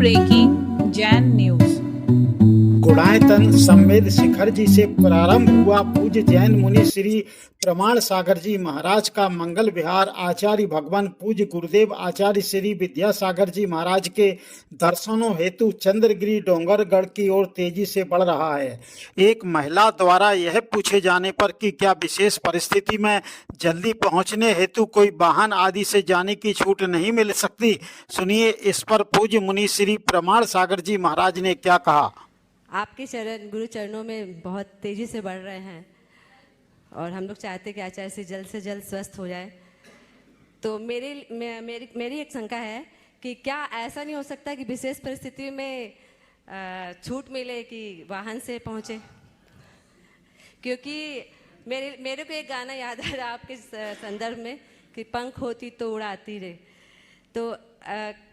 Breaking Jain news. Gunayatan संवेद शिखर जी से प्रारंभ हुआ पूज्य जैन मुनि श्री प्रमाण सागर जी महाराज का मंगल विहार आचार्य भगवान पूज्य गुरुदेव आचार्य श्री विद्यासागर जी महाराज के दर्शनों हेतु चंद्रगिरी डोंगरगढ़ की ओर तेजी से बढ़ रहा है। एक महिला द्वारा यह पूछे जाने पर कि क्या विशेष परिस्थिति में जल्दी पहुंचने हेतु कोई वाहन आदि से जाने की छूट नहीं मिल सकती, सुनिए इस पर पूज्य मुनि श्री प्रमाण सागर जी महाराज ने क्या कहा। आपके गुरु चरणों में बहुत तेज़ी से बढ़ रहे हैं और हम लोग चाहते हैं कि आचार्य से जल्द स्वस्थ हो जाए। तो मेरी एक शंका है कि क्या ऐसा नहीं हो सकता कि विशेष परिस्थिति में छूट मिले कि वाहन से पहुँचे, क्योंकि मेरे को एक गाना याद आ रहा आपके संदर्भ में कि पंख होती तो उड़ाती रे। तो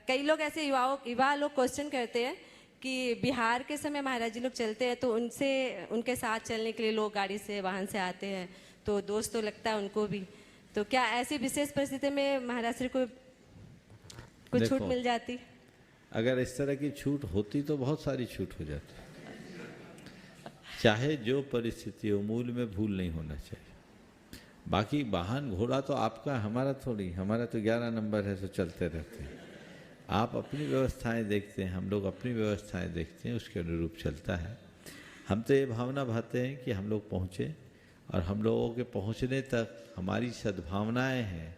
कई लोग ऐसे युवा लोग क्वेश्चन करते हैं कि बिहार के समय महाराज जी लोग चलते हैं तो उनके साथ चलने के लिए लोग गाड़ी से वाहन से आते हैं, तो दोस्त तो लगता है उनको भी। तो क्या ऐसी विशेष परिस्थिति में महाराज जी को कुछ छूट मिल जाती? अगर इस तरह की छूट होती तो बहुत सारी छूट हो जाती। चाहे जो परिस्थिति हो, मूल में भूल नहीं होना चाहिए। बाकी वाहन घोड़ा तो आपका, हमारा थोड़ी, हमारा तो 11 नंबर है, तो चलते रहते हैं। आप अपनी व्यवस्थाएं देखते हैं, हम लोग अपनी व्यवस्थाएं देखते हैं, उसके अनुरूप चलता है। हम तो ये भावना भाते हैं कि हम लोग पहुँचे और हम लोगों के पहुँचने तक हमारी सद्भावनाएं हैं,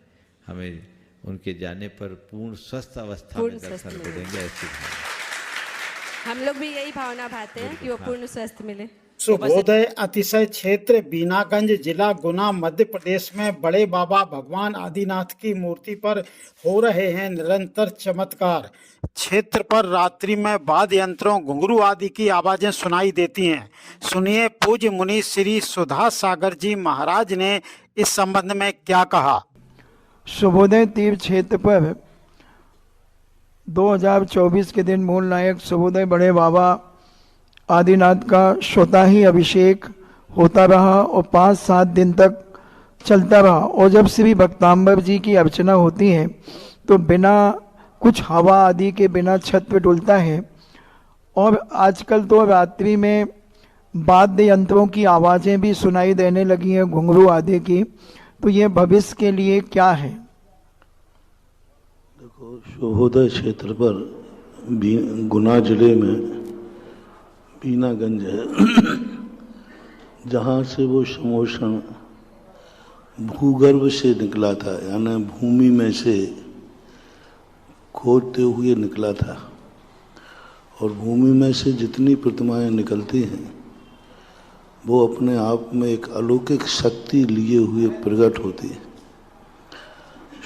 हमें उनके जाने पर पूर्ण स्वस्थ अवस्था में दर्शन मिलेंगे, ऐसी भावना हम लोग भी यही भावना भाते हैं कि वो पूर्ण स्वस्थ मिले। शुभोदय अतिशय क्षेत्र बीनागंज जिला गुना मध्य प्रदेश में बड़े बाबा भगवान आदिनाथ की मूर्ति पर हो रहे हैं निरंतर चमत्कार। क्षेत्र पर रात्रि में वाद्य यंत्रों घुंघरू आदि की आवाजें सुनाई देती हैं। सुनिए पूज्य मुनि श्री सुधा सागर जी महाराज ने इस संबंध में क्या कहा। शुभोदय तीर्थ क्षेत्र पर 2024 के दिन मूल नायक शुभोदय बड़े बाबा आदिनाथ का स्वतः ही अभिषेक होता रहा और 5-7 दिन तक चलता रहा। और जब श्री भक्तांबर जी की अर्चना होती है तो बिना कुछ हवा आदि के बिना छत पे डुलता है। और आजकल तो रात्रि में वाद्य यंत्रों की आवाज़ें भी सुनाई देने लगी हैं, घुंघरू आदि की। तो ये भविष्य के लिए क्या है? देखो, शुभोदय क्षेत्र पर गुना जिले में बीनागंज है, जहाँ से वो समोषण भूगर्भ से निकला था, यानी भूमि में से खोदते हुए निकला था। और भूमि में से जितनी प्रतिमाएं निकलती हैं वो अपने आप में एक अलौकिक शक्ति लिए हुए प्रकट होती है।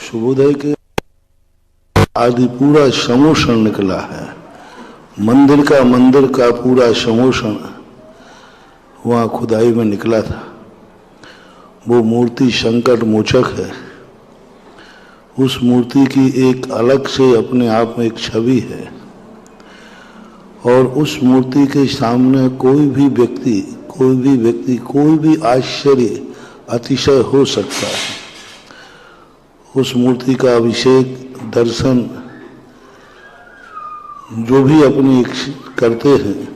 शुभोदय के आदि पूरा समोषण निकला है, मंदिर का पूरा समोषण वहाँ खुदाई में निकला था। वो मूर्ति संकट मोचक है। उस मूर्ति की एक अलग से अपने आप में एक छवि है और उस मूर्ति के सामने कोई भी व्यक्ति कोई भी आश्चर्य अतिशय हो सकता है। उस मूर्ति का अभिषेक दर्शन जो भी अपनी करते हैं,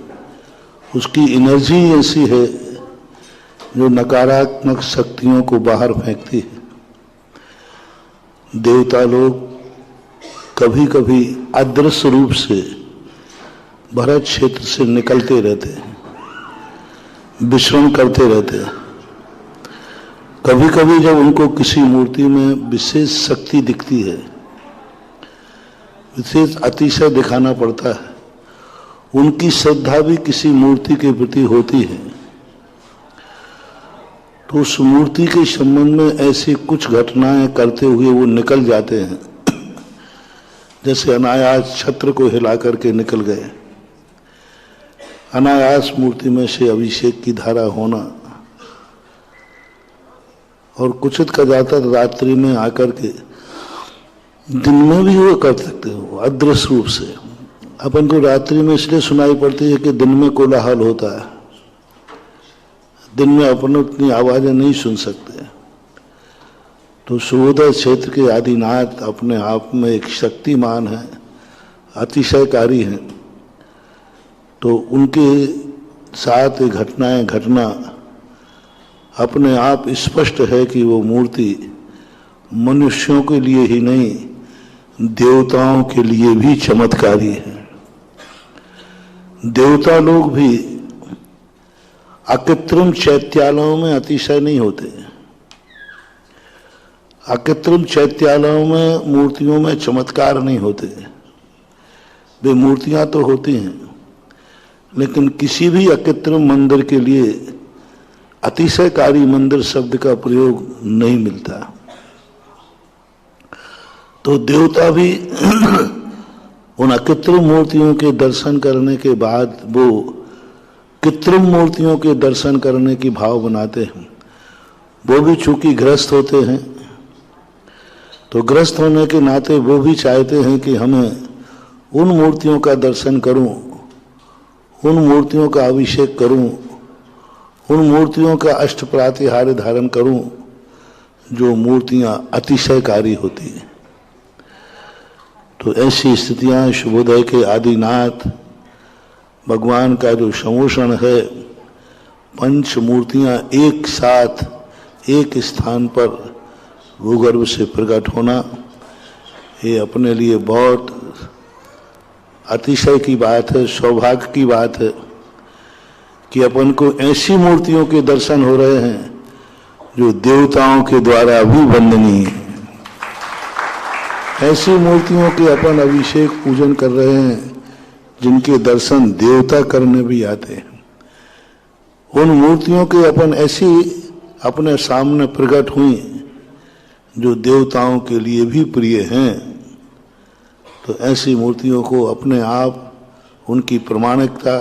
उसकी एनर्जी ऐसी है जो नकारात्मक शक्तियों को बाहर फेंकती है। देवता लोग कभी कभी अदृश्य रूप से भरत क्षेत्र से निकलते रहते हैं, विचरण करते रहते हैं। कभी कभी जब उनको किसी मूर्ति में विशेष शक्ति दिखती है, विशेष अतिशय दिखाना पड़ता है, उनकी श्रद्धा भी किसी मूर्ति के प्रति होती है, तो उस मूर्ति के संबंध में ऐसी कुछ घटनाएं करते हुए वो निकल जाते हैं। जैसे अनायास छत्र को हिला करके निकल गए, अनायास मूर्ति में से अभिषेक की धारा होना। और कुछ का जाता रात्रि में आकर के दिन में भी वो कर सकते हो अदृश्य रूप से। अपन को रात्रि में इसलिए सुनाई पड़ती है कि दिन में कोलाहल होता है, दिन में अपन उतनी आवाजें नहीं सुन सकते। तो शुभोदय क्षेत्र के आदिनाथ अपने आप में एक शक्तिमान है, अतिशयकारी हैं, तो उनके साथ घटनाएं घटना अपने आप स्पष्ट है कि वो मूर्ति मनुष्यों के लिए ही नहीं, देवताओं के लिए भी चमत्कारी है। देवता लोग भी अकृत्रिम चैत्यालयों में अतिशय नहीं होते। अकृत्रिम चैत्यालयों में मूर्तियों में चमत्कार नहीं होते। वे मूर्तियां तो होती हैं, लेकिन किसी भी अकृत्रिम मंदिर के लिए अतिशयकारी मंदिर शब्द का प्रयोग नहीं मिलता। तो देवता भी उन अकृत्रिम मूर्तियों के दर्शन करने के बाद वो कृत्रिम मूर्तियों के दर्शन करने की भाव बनाते हैं। वो भी चूंकि ग्रस्त होते हैं, तो ग्रस्त होने के नाते वो भी चाहते हैं कि हमें उन मूर्तियों का दर्शन करूं, उन मूर्तियों का अभिषेक करूं, उन मूर्तियों का अष्ट प्रातिहार्य धारण करूं जो मूर्तियां अतिशयकारी होती हैं। तो ऐसी स्थितियां शुभोदय के आदिनाथ भगवान का जो समोषण है, पंच मूर्तियां एक साथ एक स्थान पर भूगर्भ से प्रकट होना, ये अपने लिए बहुत अतिशय की बात है, सौभाग्य की बात है कि अपन को ऐसी मूर्तियों के दर्शन हो रहे हैं जो देवताओं के द्वारा भी वंदनीय है। ऐसी मूर्तियों के अपन अभिषेक पूजन कर रहे हैं जिनके दर्शन देवता करने भी आते हैं। उन मूर्तियों के अपन ऐसी अपने सामने प्रकट हुई जो देवताओं के लिए भी प्रिय हैं। तो ऐसी मूर्तियों को अपने आप उनकी प्रामाणिकता,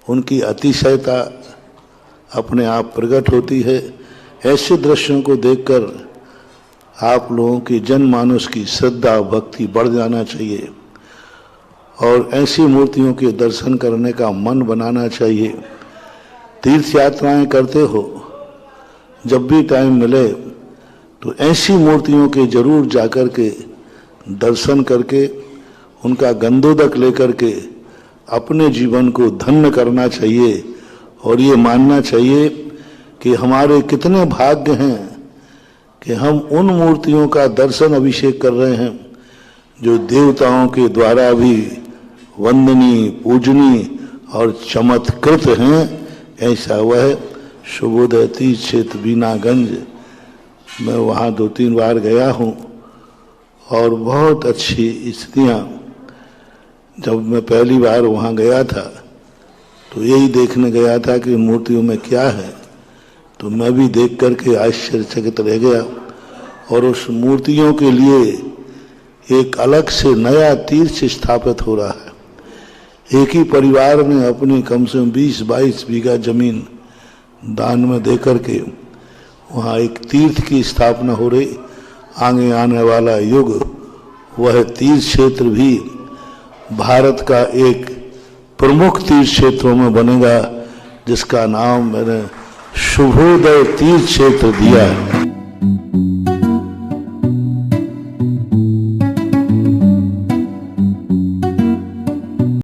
उनकी अतिशयता अपने आप प्रकट होती है। ऐसे दृश्यों को देखकर आप लोगों की जनमानस की श्रद्धा भक्ति बढ़ जाना चाहिए और ऐसी मूर्तियों के दर्शन करने का मन बनाना चाहिए। तीर्थ यात्राएं करते हो, जब भी टाइम मिले तो ऐसी मूर्तियों के जरूर जाकर के दर्शन करके उनका गंधोदक लेकर के अपने जीवन को धन्य करना चाहिए और ये मानना चाहिए कि हमारे कितने भाग्य हैं कि हम उन मूर्तियों का दर्शन अभिषेक कर रहे हैं जो देवताओं के द्वारा भी वंदनीय, पूजनीय और चमत्कृत हैं। ऐसा वह शुभोदय तीर्थ क्षेत्र बीनागंज, मैं वहाँ 2-3 बार गया हूँ और बहुत अच्छी स्थितियाँ। जब मैं पहली बार वहाँ गया था तो यही देखने गया था कि मूर्तियों में क्या है, तो मैं भी देख करके आश्चर्यचकित रह गया और उस मूर्तियों के लिए एक अलग से नया तीर्थ स्थापित हो रहा है। एक ही परिवार ने अपनी कम से कम 20-22 बीघा जमीन दान में दे करके वहाँ एक तीर्थ की स्थापना हो रही। आगे आने वाला युग वह तीर्थ क्षेत्र भी भारत का एक प्रमुख तीर्थ क्षेत्रों में बनेगा, जिसका नाम मैंने शुभोदय तीर्थ क्षेत्र दिया है।